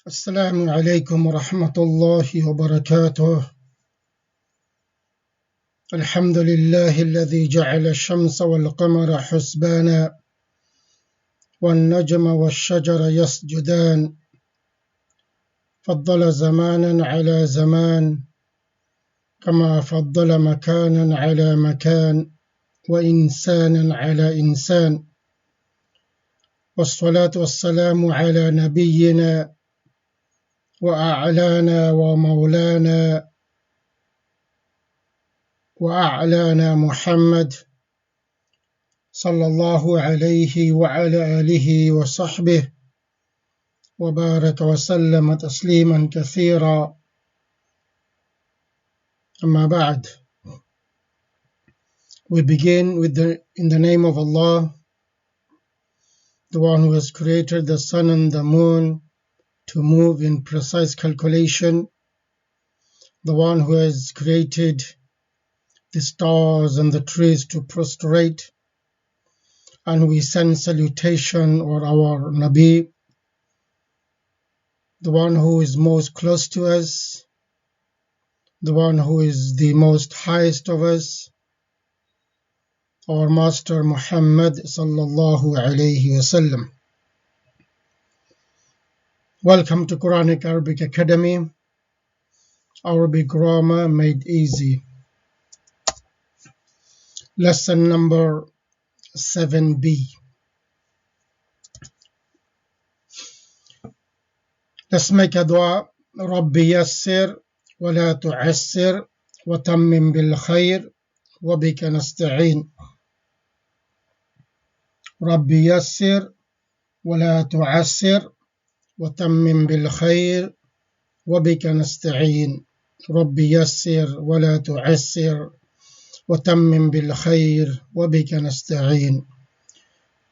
السلام عليكم ورحمة الله وبركاته. الحمد لله الذي جعل الشمس والقمر حسبانا والنجم والشجر يسجدان، فضل زمانا على زمان كما فضل مكانا على مكان وإنسانا على إنسان، والصلاة والسلام على نبينا وأعلانا ومولانا وأعلانا محمد صلى الله عليه وعلى آله وصحبه وبارك وسلم تسليما كثيرا. أما بعد, we begin in the name of Allah, the one who has created the sun and the moon to move in precise calculation, the one who has created the stars and the trees to prostrate, and we send salutation or our Nabi, the one who is most close to us, the one who is the most highest of us, our Master Muhammad sallallahu alayhi wasallam. Welcome to Quranic Arabic Academy, Arabic Grammar Made Easy. Lesson number 7b. Let's make a dua. ربي يسر ولا تعسر وتمم بالخير وبك نستعين. ربي يسر ولا تعسر وتمم بالخير وبك نستعين. ربي يسر ولا تعسر وتمم بالخير وبك نستعين.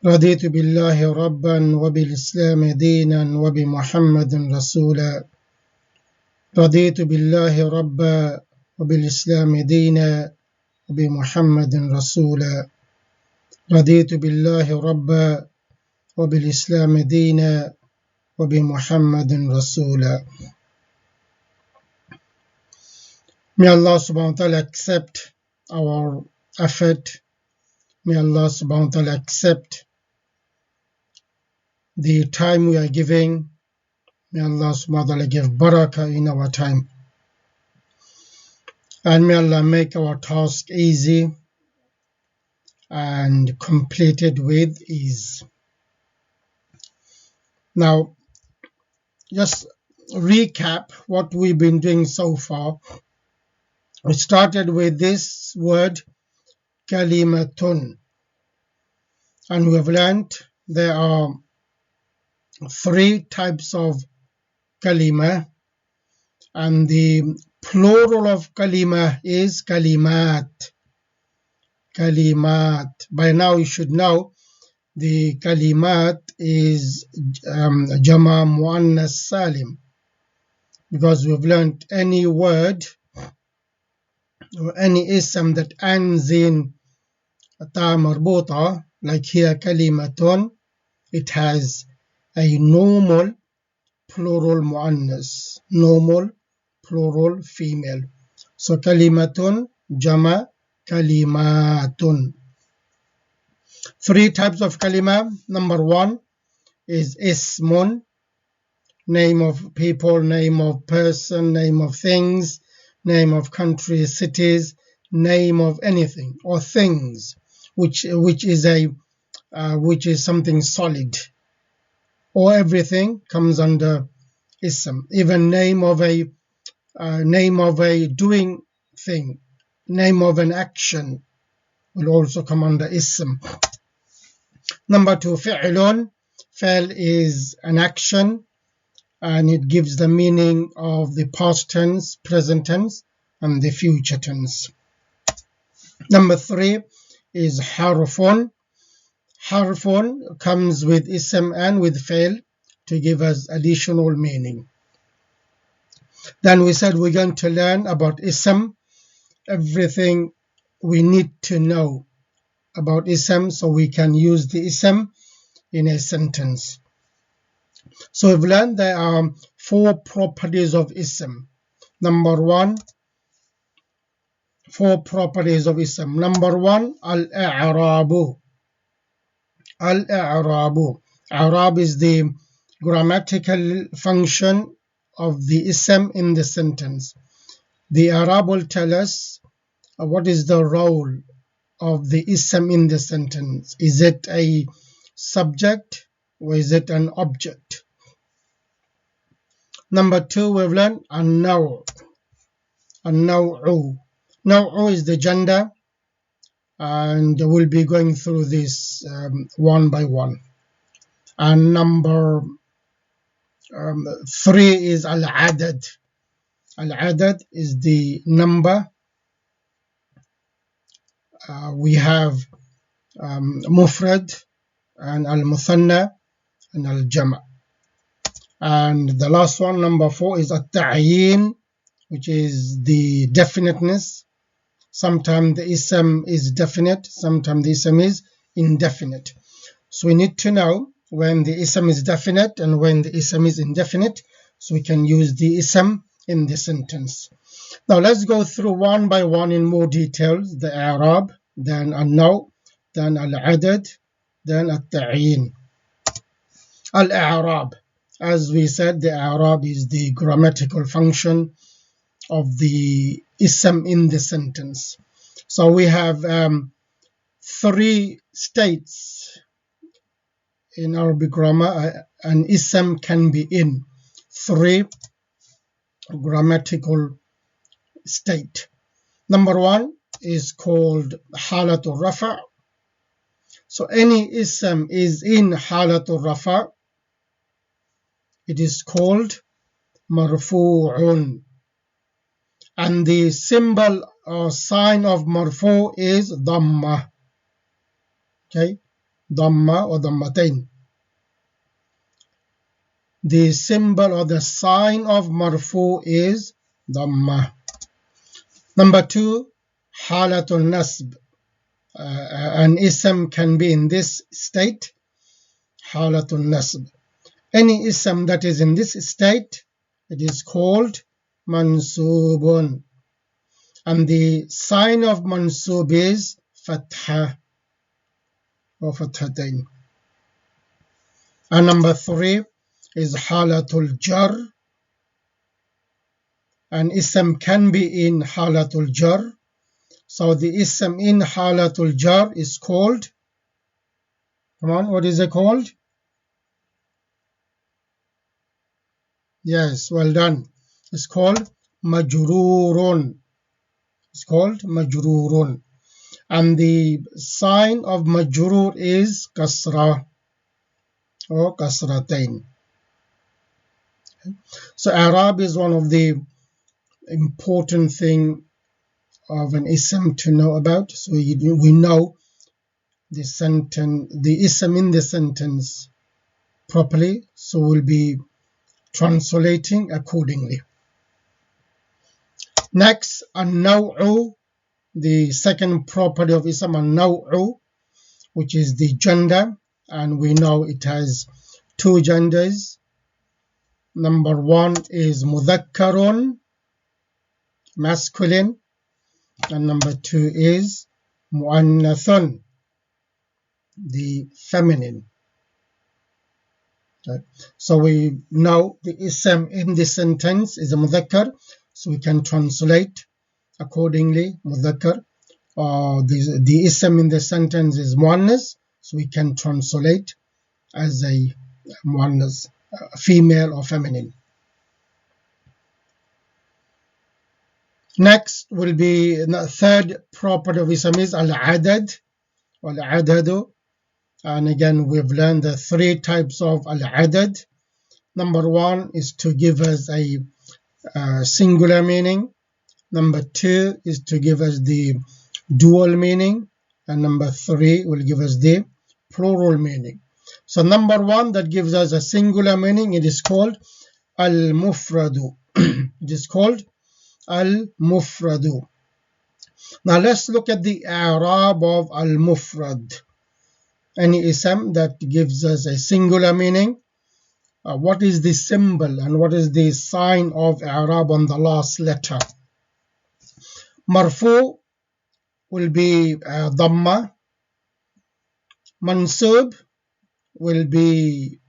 رضيت بالله ربا وبالإسلام دينا وبمحمد رسولا. رضيت بالله ربا وبالإسلام دينا وبمحمد رسولا. رضيت بالله ربا وبالإسلام دينا وبمحمد رسولا. May Allah subhanahu wa ta'ala accept our effort. May Allah subhanahu wa ta'ala accept the time we are giving. May Allah subhanahu wa ta'ala give barakah in our time. And may Allah make our task easy and completed with ease. Now, just recap what we've been doing so far. We started with this word, kalimatun. And we have learned there are three types of kalima. And the plural of kalima is kalimat. Kalimat. By now you should know the kalimat is Jama Muannas Salim, because we've learned any word or any ism that ends in ta marbuta, like here kalimatun, it has a normal plural muannas, normal plural female. So kalimatun, jama, kalimatun. Three types of kalima. Number one is ismun, name of people, name of person, name of things, name of country, cities, name of anything or things, which is something solid, or everything comes under ism. Even name of a doing thing, name of an action will also come under ism. Number two, fi'lun. Fi'l is an action, and it gives the meaning of the past tense, present tense, and the future tense. Number three is harfun. Harfun comes with ism and with fi'l to give us additional meaning. Then we said we're going to learn about ism, everything we need to know about ism so we can use the ism in a sentence. So we've learned there are 4 properties of ism. Number 1, 4 properties of ism. Number 1, al-i'rabu. Al-i'rabu. I'rab is the grammatical function of the ism in the sentence. The i'rab will tell us what is the role of the ism in the sentence. Is it a subject or is it an object? Number 2, we've learned an-naw'. An-naw'u. Naw'u is the gender, and we'll be going through this one by one. And number 3 is al-adad. Al-adad is the number. We have mufrad and al-muthanna and al-jama'. And the last one, number 4, is at-ta'yin, which is the definiteness. Sometimes the ism is definite, sometimes the ism is indefinite. So we need to know when the ism is definite and when the ism is indefinite, so we can use the ism in the sentence. Now let's go through one by one in more details. The i'rab, then an-naw', then al-adad, then at-ta'yin. Al-i'rab. As we said, the i'rab is the grammatical function of the ism in the sentence. So we have 3 states in Arabic grammar. An ism can be in 3 grammatical state. Number 1 is called halatul rafa'. So any ism is in halatul rafa', it is called marfu'un. And the symbol or sign of marfu' is dhamma. Okay, dhamma or dhammatain. The symbol or the sign of marfu' is dhamma. Number 2, halatul nasb. An ism can be in this state, halatul nasb. Any ism that is in this state, it is called mansubun. And the sign of mansub is fatha or fathatain. And number 3 is halatul jar. An ism can be in halatul jar. So the ism in halatul jar is called, come on, what is it called? Yes, well done. It's called majrurun. It's called majrurun. And the sign of majrur is kasra or kasratain. So i'rab is one of the important thing of an ism to know about. So we know the sentence, the ism in the sentence properly, so we'll be translating accordingly. Next, an-naw'u, the second property of ism, an-naw'u, which is the gender, and we know it has 2 genders. Number 1 is mudhakkarun, masculine, and number 2 is muannathun, the feminine. Okay. So we know the ism in the sentence is a mudhakkar, so we can translate accordingly, mudhakkar. The ism in the sentence is muannas, so we can translate as a muannas, female or feminine. Next will be the third property of ism is al-adad, al-adadu. And again, we've learned the 3 types of al-adad. Number 1 is to give us a singular meaning. Number 2 is to give us the dual meaning. And number 3 will give us the plural meaning. So number 1 that gives us a singular meaning, it is called al-mufradu. It is called al-mufradu. Now let's look at the i'rab of al-mufrad. Any ism that gives us a singular meaning, what is the symbol and what is the sign of i'rab on the last letter. Marfu will be dhamma, mansub will be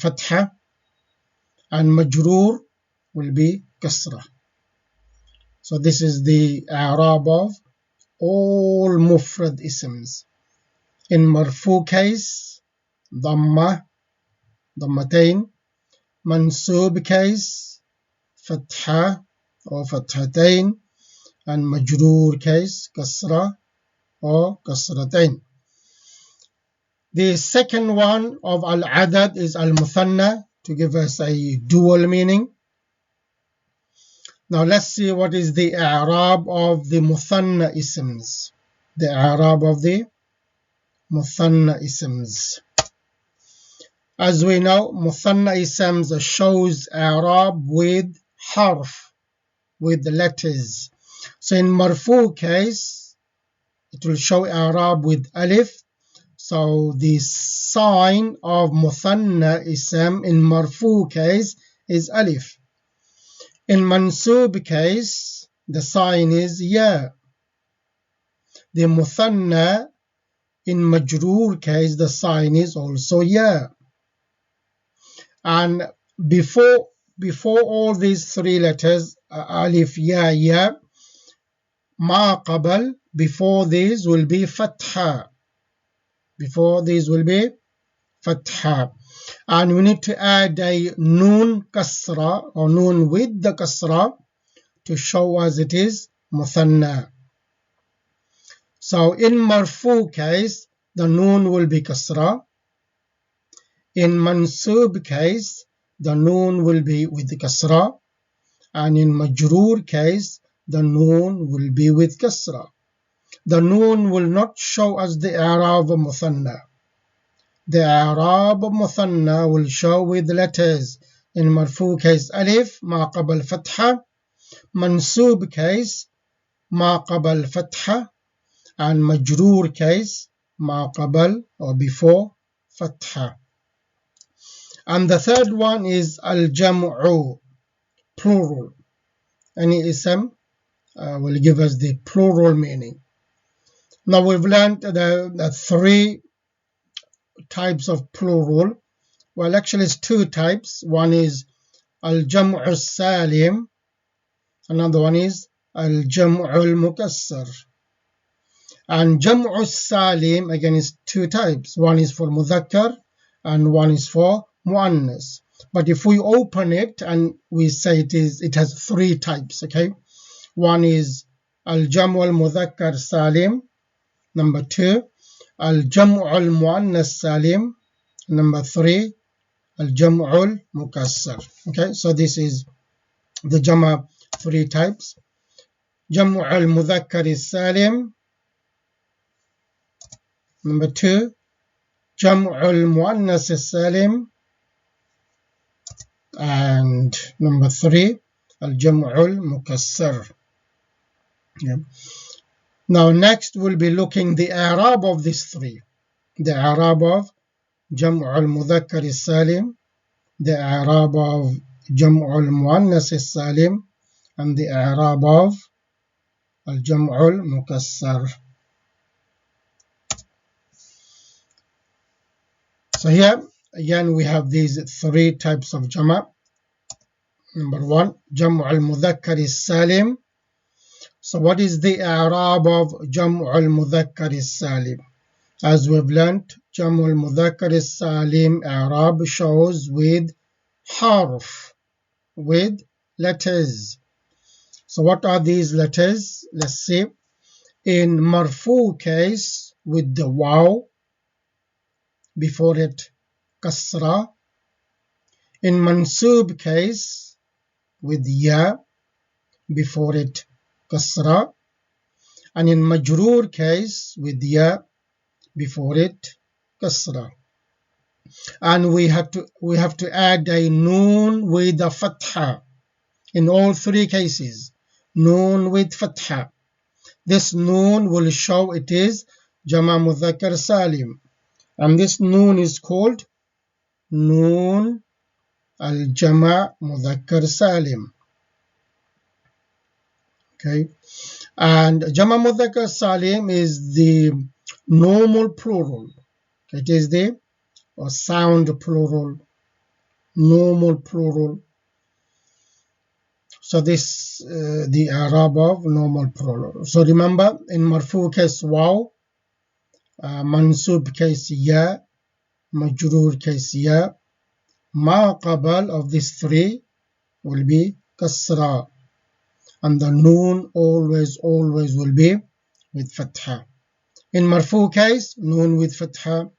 fatha, and majroor will be kasra. So this is the i'rab of all mufrad isms. In marfu case, dhamma, dhammatain. Mansub case, fatha or fathatain. And majroor case, kasra or kasratain. The second one of al-adad is al-muthanna, to give us a dual meaning. Now let's see what is the i'rab of the muthanna isms. The i'rab of the muthanna isms. As we know, muthanna isms shows i'rab with harf, with the letters. So in marfu case, it will show i'rab with alif. So the sign of muthanna ism in marfu case is alif. In mansub case, the sign is ya. The muthanna in majroor case, the sign is also ya. And before all these three letters, alif, ya, ma qabal, before these will be fatha. Before these will be fatha. And we need to add a noon kasra, or noon with the kasra, to show us it is muthanna. So in marfu case, the noon will be kasra. In mansub case, the noon will be with the kasra. And in majroor case, the noon will be with kasra. The noon will not show us the i'rab of muthanna. The i'rab of muthanna will show with letters. In marfu case, alif, ma qabal fatha. Mansub case, ma qabal fatha. And majroor case, ma qabal, or before fatha. And the third one is al-jam'u, plural. Any ism will give us the plural meaning. Now we've learned the three types of plural. Well, actually it's two types. One is al-jam'u salim. Another one is al-jam'u al-mukassar. And jam'u salim again is two types. One is for mudhakkar and one is for muannas. But if we open it and we say it has three types, okay? One is al-jam'u al-mudhakkar salim. Number two, al-jam'u al-muannas salim. Number three, al-jam'u al-mukassar. Okay, so this is the jama three types. Jam'u al-mudhakkar salim. Number two, jam'u al-muannas salim. And number three, al-jam'u al-mukassar. Yeah. Now next we'll be looking the i'rab of these three. The i'rab of jam'u al-mudhakkar salim, the i'rab of jam'u al-muannas salim, and the i'rab of al-jam'u al-mukassar. So here again we have these three types of jama. Number one, jam'u al-mudhakkar salim. So what is the i'rab of jam'u al-mudhakkar salim? As we've learned, jam'u al-mudhakkar salim i'rab shows with harf, with letters. So what are these letters? Let's see. In marfu case, with the waw, before it kasra. In mansub case, with ya, before it kasra. And in majroor case, with ya, before it kasra. And we have to add a noon with a fatha in all three cases. Noon with fatha. This noon will show it is jama mudhakkar salim, and this noon is called noon الجمع مذكر سالم. Okay, and جمع مذكر سالم is the normal plural. It is the sound plural, normal plural. So this the i'rab of normal plural. So remember, in marfu case waw, mansub case ya, majrur case ya, ma qabal of these three will be kasra, and the noon always will be with fatha. In marfu case, noon with fatha.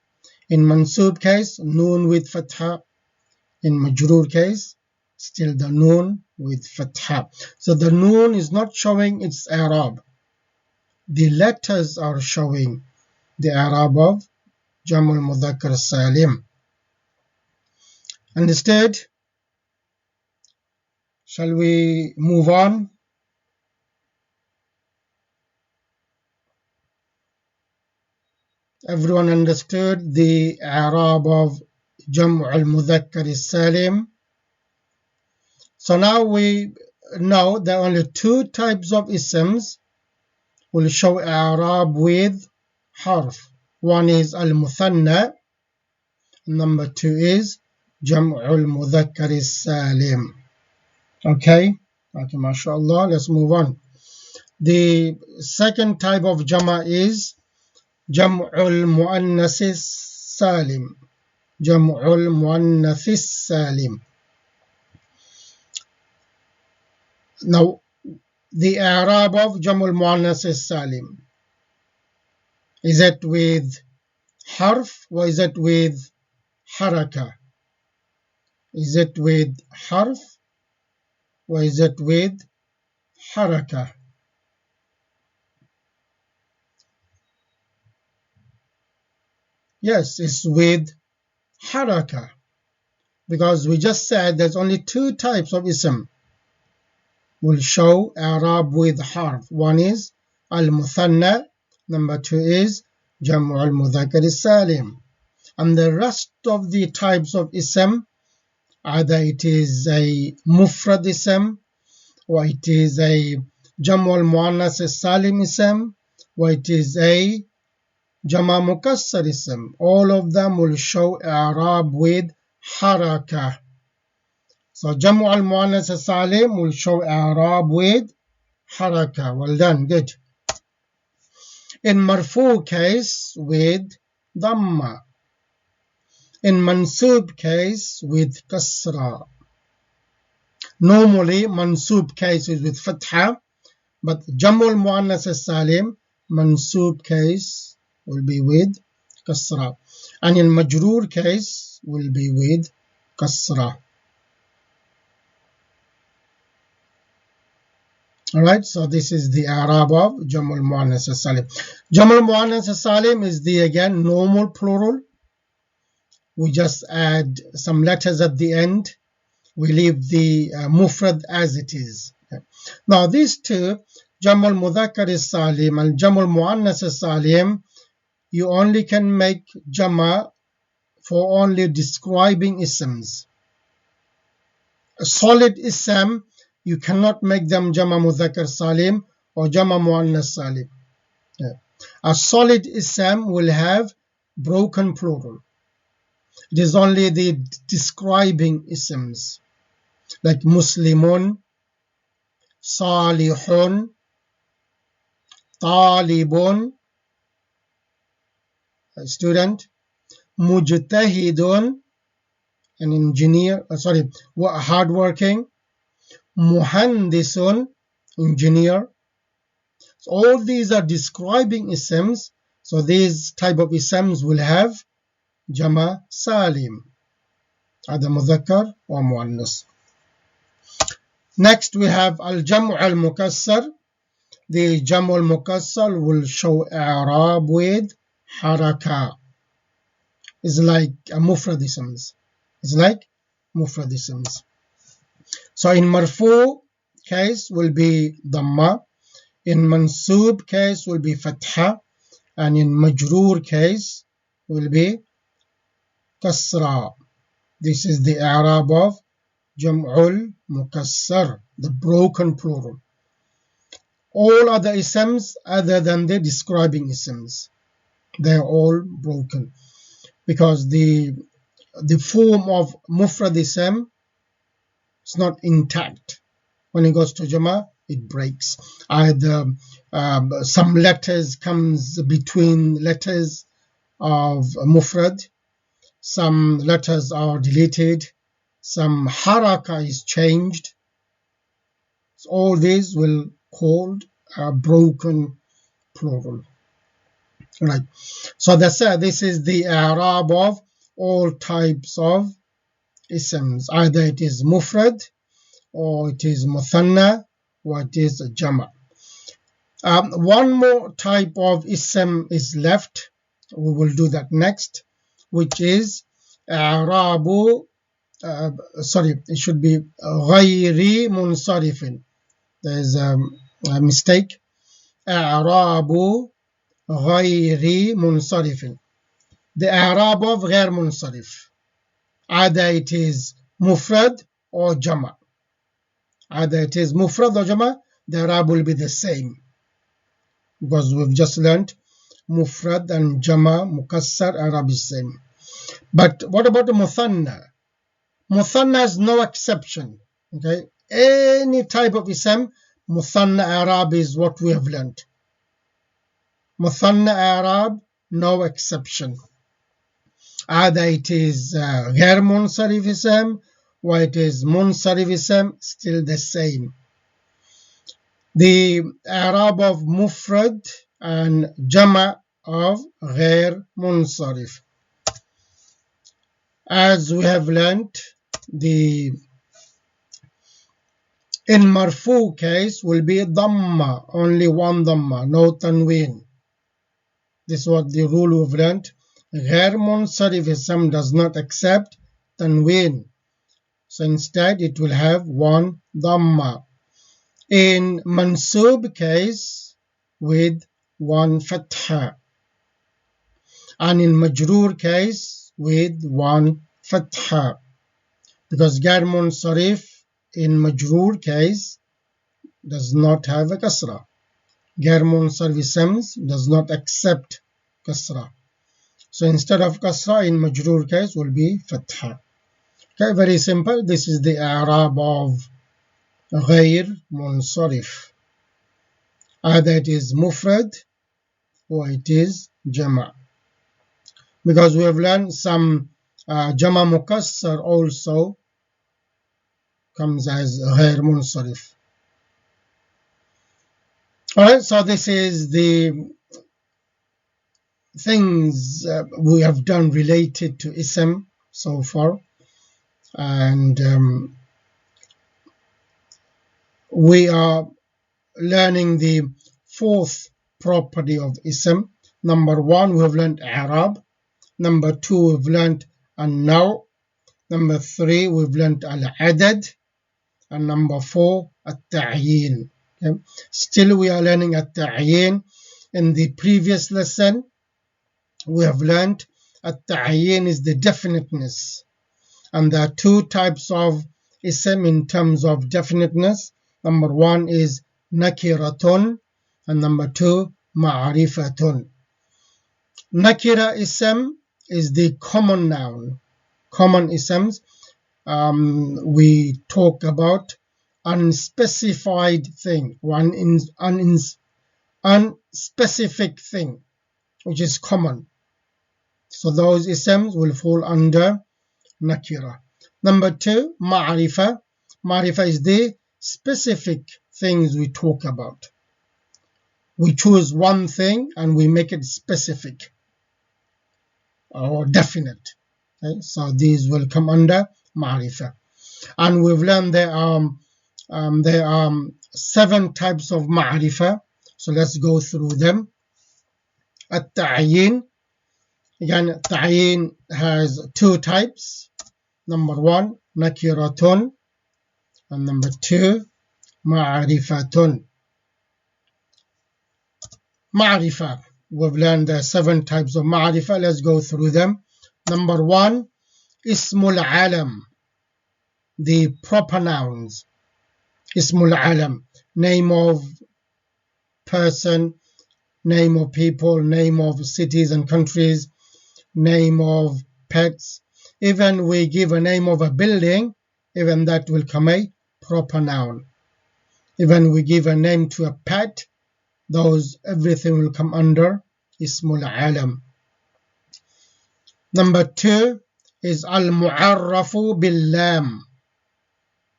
In mansub case, noon with fatha. In majrur case, still the noon with fatha. So the noon is not showing its i'rab. The letters are showing the i'rab of Jamul Mudhakkar Salim. Understood? Shall we move on? Everyone understood the i'rab of Jam'ul Mudhakkar Salim? So now we know there are only two types of isms will show i'rab with harf. One is al-muthanna, number two is Jam'ul Mudhakkar Salim. Okay, mashallah, let's move on. The second type of Jama is Jam'ul Muannas Salim. Jam'ul Muannas Salim. Now, the i'rab of Jam'ul Muannas Salim, is it with harf or is it with haraka? Is it with harf or is it with haraka? Yes, it's with haraka, because we just said there's only two types of ism will show i'rab with harf. One is al-muthanna, number two is Jam'u al-mudhakkar salim. And the rest of the types of ism, either it is a mufrad ism, or it is a Jam'u al-muannas salim ism, or it is a Jama mukassar ism, all of them will show i'rab with haraka. So Jam'u al-muannas salim will show i'rab with haraka. Well done, good. In marfu case with dhamma. In mansub case with kasra. Normally mansub case is with fatha, but Jam'u al-muannas salim, mansub case will be with kasra, and in majroor case will be with kasra. Alright, so this is the i'rab of Jam'ul Muannas Salim. Jam'ul Muannas Salim is the, again, normal plural. We just add some letters at the end. We leave the mufrad as it is. Now these two, Jam'ul Mudhakkar Salim and Jam'ul Muannas Salim, you only can make Jama for only describing isms. A solid ism, you cannot make them Jama Mudhakkar Salim or Jama Muannas Salim. A solid ism will have broken plural. It is only the describing isms, like Muslimun, Salihun, Talibun, a student, Mujtahidun, an engineer, hardworking, Muhandisun, engineer. So all these are describing isms. So these type of isms will have Jama Salim, either Mudhakkar or Muannas. Next we have Al-Jam'u al-Mukassar. The Jam'u al-Mukassar will show i'rab with haraka. It's like mufrad isms. It's like mufrad isms. So in marfu case will be dhamma, in mansub case will be fatha, and in majroor case will be kasra. This is the i'rab of جمع المكسر, the broken plural. All other isms other than the describing isms, they are all broken, because the form of mufrad ism is not intact. When it goes to jama, it breaks. Either some letters comes between letters of mufrad, some letters are deleted, some haraka is changed. So all these will called a broken plural. Right. So that's this is the i'rab of all types of isms. Either it is mufrad, or it is muthanna, or it is jama. One more type of ism is left. We will do that next, which is i'rabu. Sorry, it should be غير منصرف. There is a mistake. i'rabu غير منصرف. The i'rab of غير منصرف. Either it is mufrad or jama. Either it is mufrad or jama, the i'rab will be the same, because we've just learned mufrad and jama, mukassar, i'rab is same. But what about the muthanna? Muthanna has no exception. Okay, any type of ism, muthanna i'rab is what we have learned. Muthanna i'rab, no exception. Either it is غير منصرف ism, or it is munsarif ism, still the same. The i'rab of mufrad and jama of غير munsarif. As we have learned, the in marfu case will be dhamma, only one dhamma, no tanween. This is what the rule we've learned. غير munsarif ism does not accept tanween, so instead it will have one dhamma. In mansub case, with one fatha, and in majroor case with one fatha, because غير munsarif in majroor case does not have a kasra. غير munsarif isms does not accept kasra. So instead of kasra in majroor case will be fatha. Okay, very simple. This is the i'rab of غير munsarif. Either it is mufrad or it is jama. Because we have learned some jama mukassar also comes as غير munsarif. Alright, so this is the things we have done related to ism so far, and we are learning the fourth property of ism. Number one, we have learned i'rab. Number two, we've learned an-naw'. Number three, we've learned al-adad. And number four, at-ta'yin. Okay. Still we are learning at-ta'yin. In the previous lesson, we have learned at-ta'yin is the definiteness. And there are two types of ism in terms of definiteness. Number one is nakiratun, and number two, ma'rifatun. Nakira ism is the common noun. Common isms, we talk about unspecified thing, unspecific thing, which is common. So those isms will fall under nakira. Number two, ma'rifa. Ma'rifa is the specific things we talk about. We choose one thing and we make it specific or definite. Okay? So these will come under ma'rifa. And we've learned there are 7 types of ma'rifa. So let's go through them. At-ta'yin. Again, ta'yin has 2 types. Number 1, nakiratun, and number 2, ma'rifatun. Ma'rifa. We've learned the 7 types of ma'rifa. Let's go through them. Number 1, ismul alam. the proper nouns. Ismul alam, name of person, name of people, name of cities and countries, name of pets. Even we give a name of a building, even that will come a proper noun. Even we give a name to a pet, those everything will come under Ismul alam. Number 2 is al-mu'arrafu bil-lam.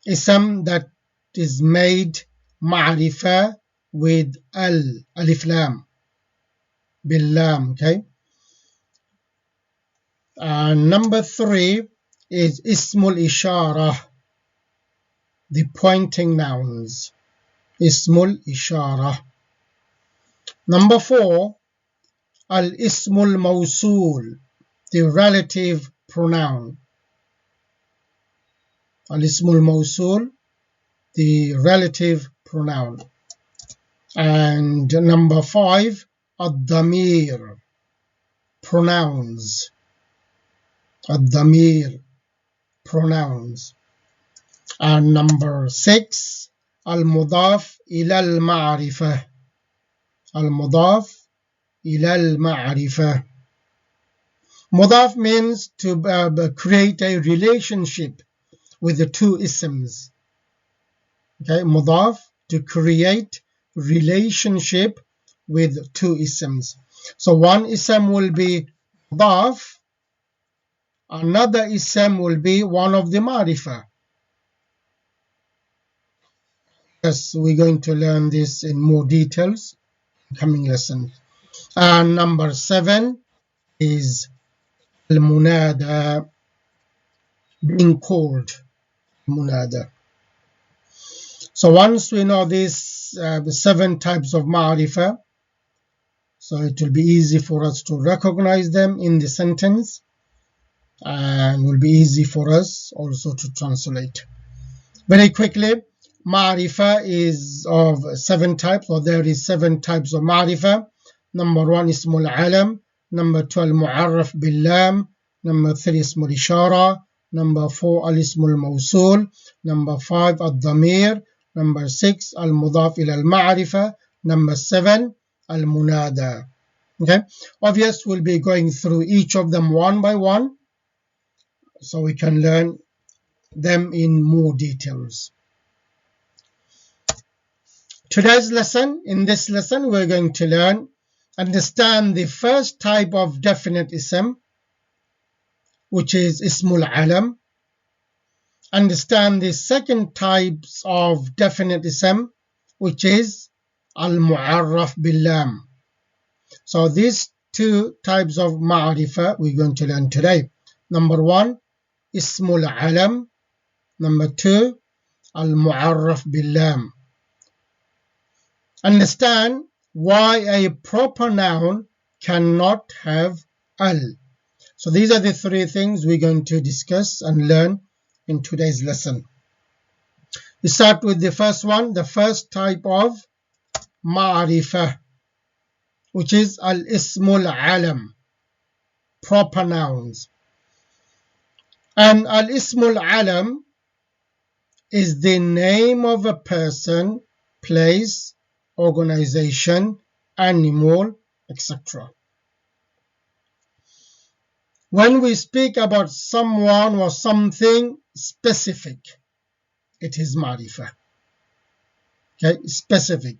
Ism that is made ma'rifah with alif lam, bil-lam, okay? And number 3 is ismul ishara, the pointing nouns. Ismul ishara. Number 4, al-ismul mawsul, the relative pronoun. Al-ismul mawsul, the relative pronoun. And number 5, ad-damir, pronouns. Ad-damir, pronouns. And number 6, al-mudaf ila al-ma'rifah. Al-mudaf ila al-ma'rifah. Mudaf means to create a relationship with the two isms. Okay, mudaf, to create relationship with two isms. So one ism will be mudaf, another ism will be one of the ma'rifah. Yes, we're going to learn this in more details in coming lessons. And number 7 is al-munada, being called. Munada. So once we know these the 7 types of ma'rifah, so it will be easy for us to recognize them in the sentence, and will be easy for us also to translate. Very quickly, ma'rifah is of 7 types, or there is 7 types of ma'rifah. Number 1, ismul alam. Number 2, al-mu'arraf bil-lam. Number 3, ismul ishara. Number 4, al-ismul mawsul. Number 5, al-damir. Number 6, al-mudaf ila al-ma'rifah. Number 7, al-munada. Okay, obviously we'll be going through each of them one by one, so we can learn them in more details. Today's lesson, in this lesson, we're going to understand the first type of definite ism, which is ismul alam. Understand the second types of definite ism, which is al-mu'arraf bil-lam. So these 2 types of ma'rifah we're going to learn today. Number 1, ismul alam. Number 2, al-mu'arraf bil-lam. Understand why a proper noun cannot have al. So these are the 3 things we're going to discuss and learn in today's lesson. We start with the first one, the first type of ma'rifah, which is al-ismul alam, proper nouns. And al-ismul alam is the name of a person, place, organization, animal, etc. When we speak about someone or something specific, it is ma'rifah. Okay, specific.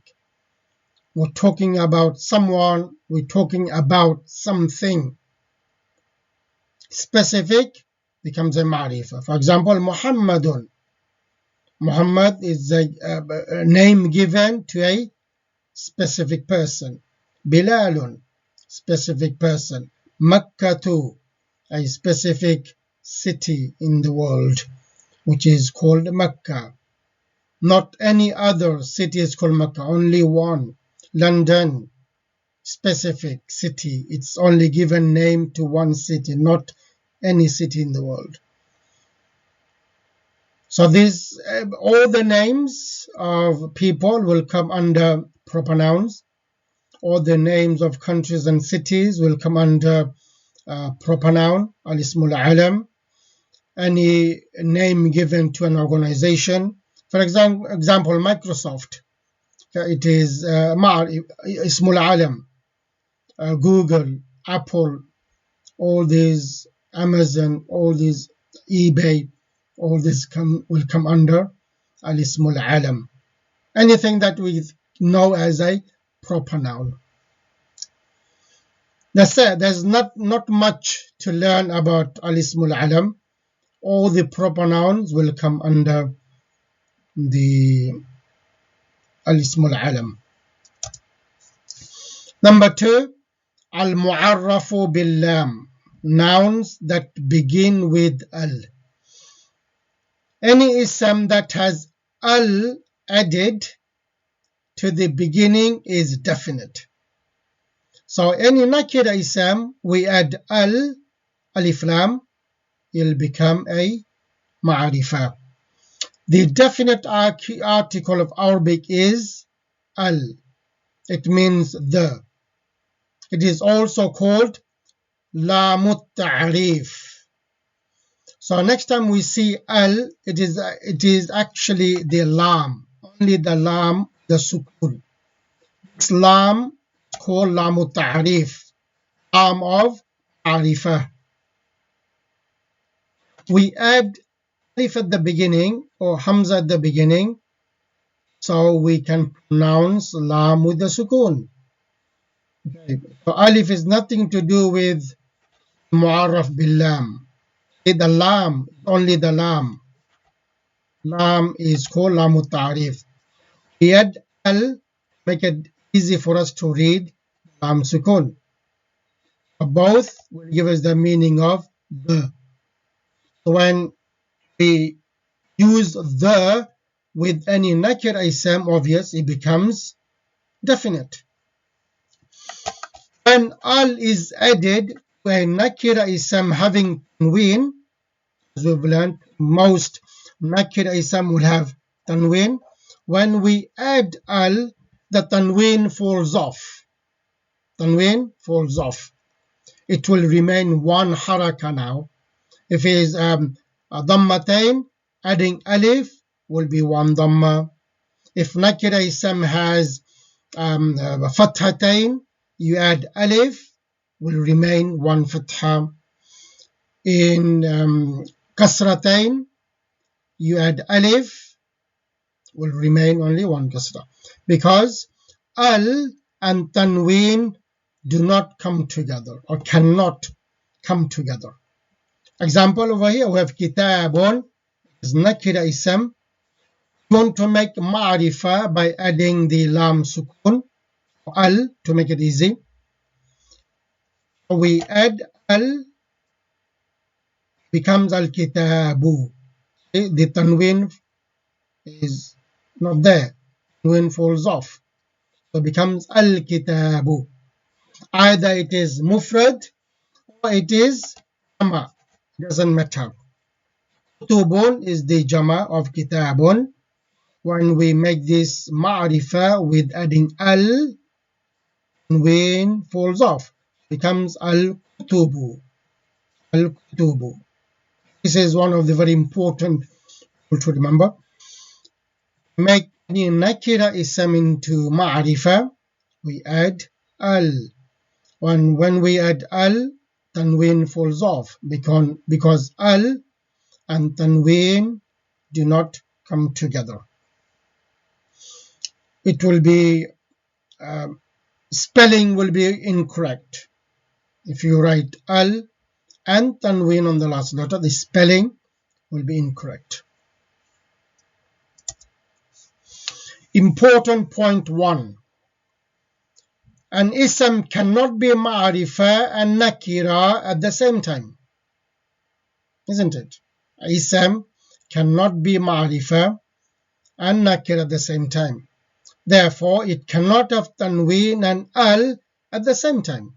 We're talking about someone, we're talking about something. Specific becomes a ma'rifah. For example, Muhammadun. Muhammad is a name given to a specific person. Bilalun, specific person. Makkatu, a specific city in the world, which is called Makkah. Not any other city is called Makkah, only one. London, specific city. It's only given name to one city, not any city in the world. So these, all the names of people will come under proper nouns. All the names of countries and cities will come under proper noun, al-ismul alam. any name given to an organization. For example, Microsoft. It is اسم العلم. Google, Apple, all these, Amazon, all these, eBay, all this will come under الاسم العلم. Anything that we know as a proper noun. That's it. There's not much to learn about الاسم العلم. All the proper nouns will come under the الاسم العلم. Number 2, المعرف باللام. Nouns that begin with al. Any ism that has al added to the beginning is definite. So any nakira ism, we add al, alif lam, it'll become a ma'arifa. The definite article of Arabic is al. It means the. It is also called lamut ta'rif. So next time we see al, it is actually the lam, only the lam, the sukun. This lam is called lamut ta'rif, lam of arifah. We add alif at the beginning or hamza at the beginning, so we can pronounce lam with the sukun. Okay. So alif is nothing to do with mu'arraf bil lam. The lam, only the lam. Lam is called lamut ta'rif. We add al, make it easy for us to read lam sukun. Both will give us the meaning of the. So when we use the with any nakir ism, obvious, it becomes definite. When al is added to a nakira ism having tanween, as we've learned, most nakira ism will have tanween. When we add al, the tanween falls off. Tanween falls off. It will remain one haraka now. If it is a dhammatain, adding alif will be one dhamma. If nakira ism has fathatain, you add alif, will remain one fatha. In kasratain, you add alif, will remain only one kasra. Because al and tanween do not come together or cannot come together. Example over here, we have kitabun, is nakira ism. We want to make ma'rifa by adding the lam sukun, al, to make it easy. We add al, becomes al-kitabu. The tanween is not there. Tanween falls off. So it becomes al-kitabu. Either it is mufrad or it is jama. Doesn't matter. Kutubun is the jama of kitabun. When we make this ma'rifa with adding al, tanween falls off. Becomes al-kutubu. Al-kutubu. This is one of the very important to remember. Make any nakira ism into ma'rifa, we add al. When we add al, tanween falls off because al and tanween do not come together. It will be spelling will be incorrect. If you write al and tanween on the last letter, the spelling will be incorrect. Important point 1. An ism cannot be ma'rifa and nakira at the same time. Isn't it? An ism cannot be ma'rifa and nakira at the same time. Therefore, it cannot have tanween and al at the same time.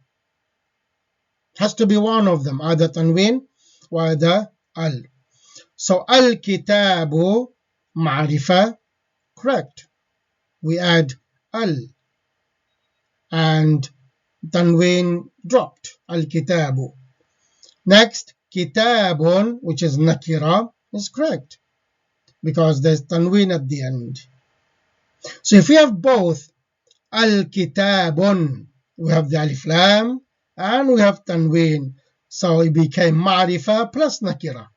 It has to be one of them, either tanween or either al. So al-kitabu ma'rifa, correct. We add al and tanween dropped, al-kitabu. Next, kitabun, which is nakira, is correct because there's tanween at the end. So if we have both al-kitabun, we have the alif lam and we have tanween, so it became ma'rifah plus nakira.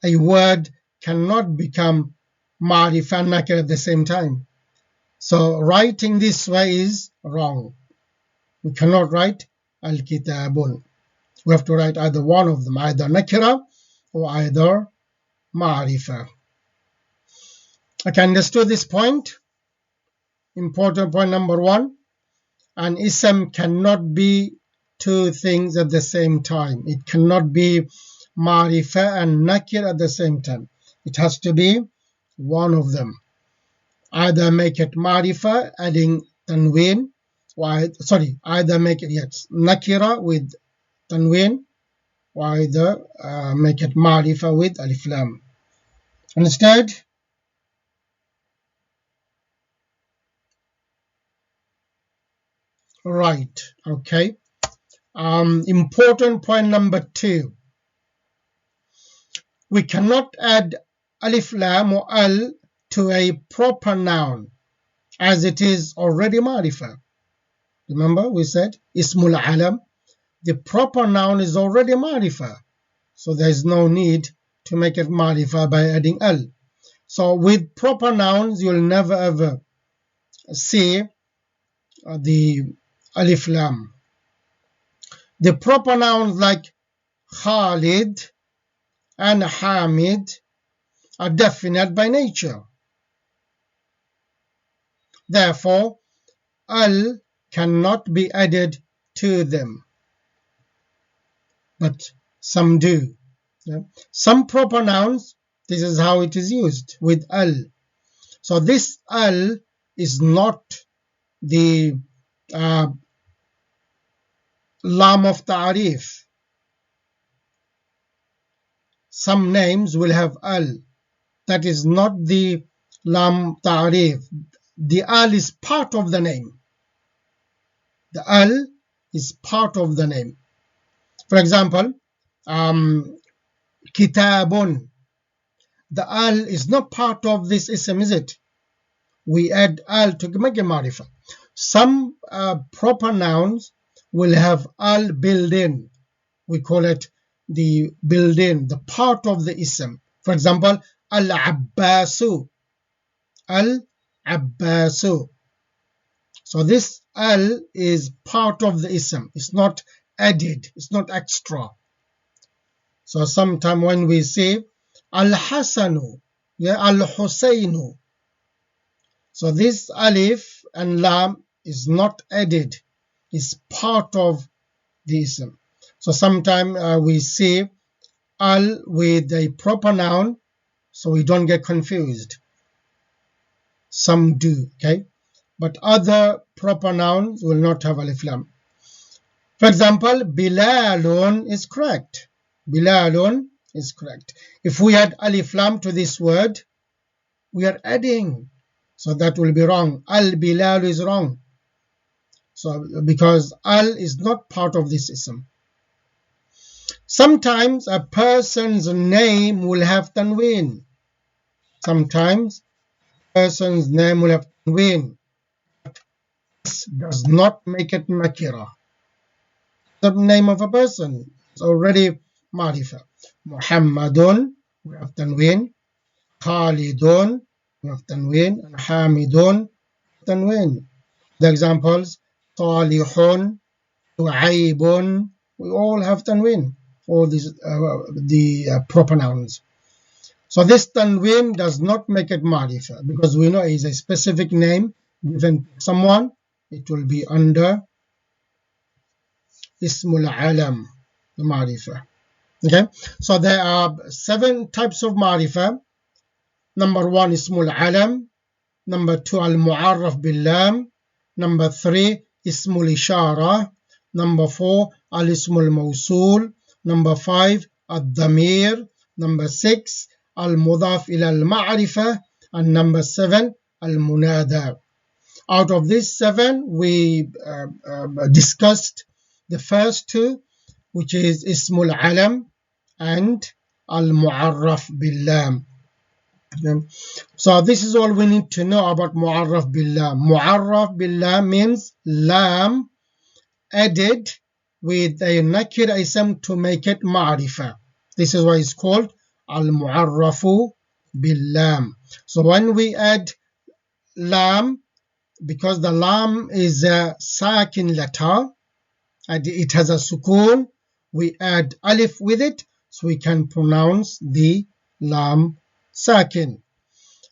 A word cannot become ma'rifah and nakira at the same time. So writing this way is wrong. We cannot write al-kitabun. We have to write either one of them, either nakira or either ma'rifah. Okay, understood this point? Important point number one. An ism cannot be two things at the same time. It cannot be ma'rifah and nakir at the same time. It has to be one of them. Either make it ma'rifah adding tanween, either make it nakira with tanween, or either make it ma'rifah with alif lam. Understood? Right, okay. Important point number two. We cannot add alif lam or al to a proper noun as it is already ma'rifah. Remember we said ismul alam. The proper noun is already ma'rifah. So there is no need to make it ma'rifah by adding al. So with proper nouns you'll never ever see the alif lam. The proper nouns like Khalid and Hamid are definite by nature. Therefore, al cannot be added to them. But some do. Some proper nouns, this is how it is used with al. So this al is not the lam of ta'rif. Some names will have al. That is not the lam ta'rif. The al is part of the name. The al is part of the name. For example, kitabun. The al is not part of this ism, is it? We add al to make a ma'rifah. Some proper nouns will have al built in. We call it the built in, the part of the ism. For example, al-abbasu. Al-abbasu. So this al is part of the ism. It's not added. It's not extra. So sometimes when we say al-hasanu, al-husaynu. So this alif and lam is not added. It's part of the ism. So sometimes we say al with a proper noun, so we don't get confused. Some do, okay? But other proper nouns will not have alif lam. For example, Bilalun is correct. Bilalun is correct. If we add alif lam to this word, we are adding. So that will be wrong. Al-Bilal is wrong. So because al is not part of this ism. Sometimes a person's name will have tanween. Sometimes a person's name will have tanween. This does not make it nakira. The name of a person is already ma'rifah. Muhammadun, we have tanween. Khalidun, we have tanween. And Hamidun, tanween. The examples, Salihun, Tu'aybun, we all have tanween. All these the proper nouns. So this tanween does not make it ma'rifah because we know it is a specific name given to someone. It will be under Ismul Alam, the ma'rifah. Okay, so there are 7 types of ma'rifah. Number 1, Ismul Alam. Number 2, Al-Mu'arraf Bil-Lam. Number 3, Ismul Ishara. Number 4, Al-Ismul Mawsul. Number 5, Ad-Damir. Number 6, Al-Mudaf ila al-Ma'rifah. And number 7, Al-Munada. Out of these 7, we discussed the first 2, which is Ismul Alam and al-mu'arraf bil-lam. So this is all we need to know about mu'arraf bil-lam. Mu'arraf bil-lam means lam added with a nakira ism to make it ma'rifa. This is why it's called al-mu'arrafu bil-lam. So when we add lam, because the lam is a sakin letter and it has a sukoon, we add alif with it so we can pronounce the lam sakin.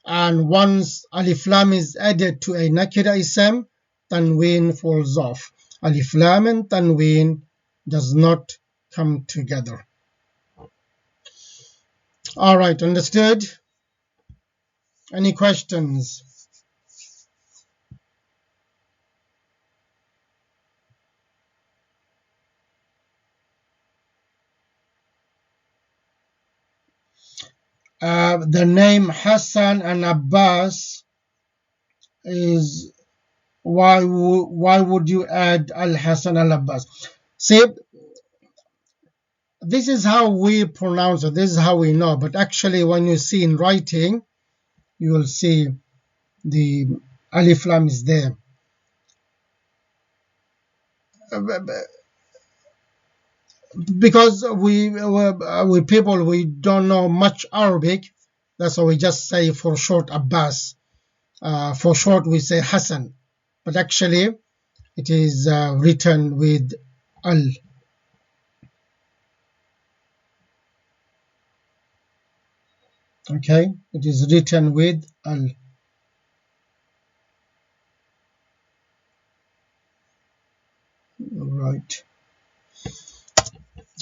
And once alif lam is added to a nakira ism, tanween falls off. Alif lam and tanween does not come together. All right, understood? Any questions? The name Hassan and Abbas is, why would you add Al-Hassan Al-Abbas? See, this is how we pronounce it, this is how we know, but actually when you see in writing, you will see the alif lam is there. Because we people, we don't know much Arabic, that's why we just say for short Abbas. For short we say Hassan, but actually it is written with al. Okay, it is written with al. Right.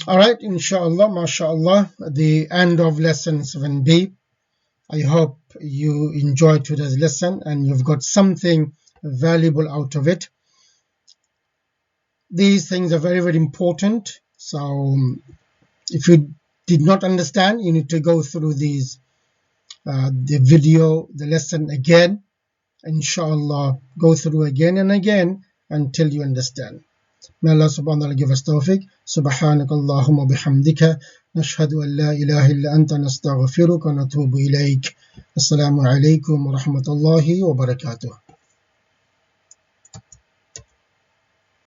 All right, inshallah, mashallah, the end of lesson 7b. I hope you enjoyed today's lesson and you've got something valuable out of it. These things are very, very important. So if you did not understand, you need to go through these, the video, the lesson again. Inshallah, go through again and again until you understand. May Allah subhanahu wa ta'ala give us tawfiq. Subhanak Allahumma bihamdika. Nashhadu an la ilaha illa anta nastaghfiruka wa natubu ilayk. Assalamu alaikum wa rahmatullahi wa barakatuh.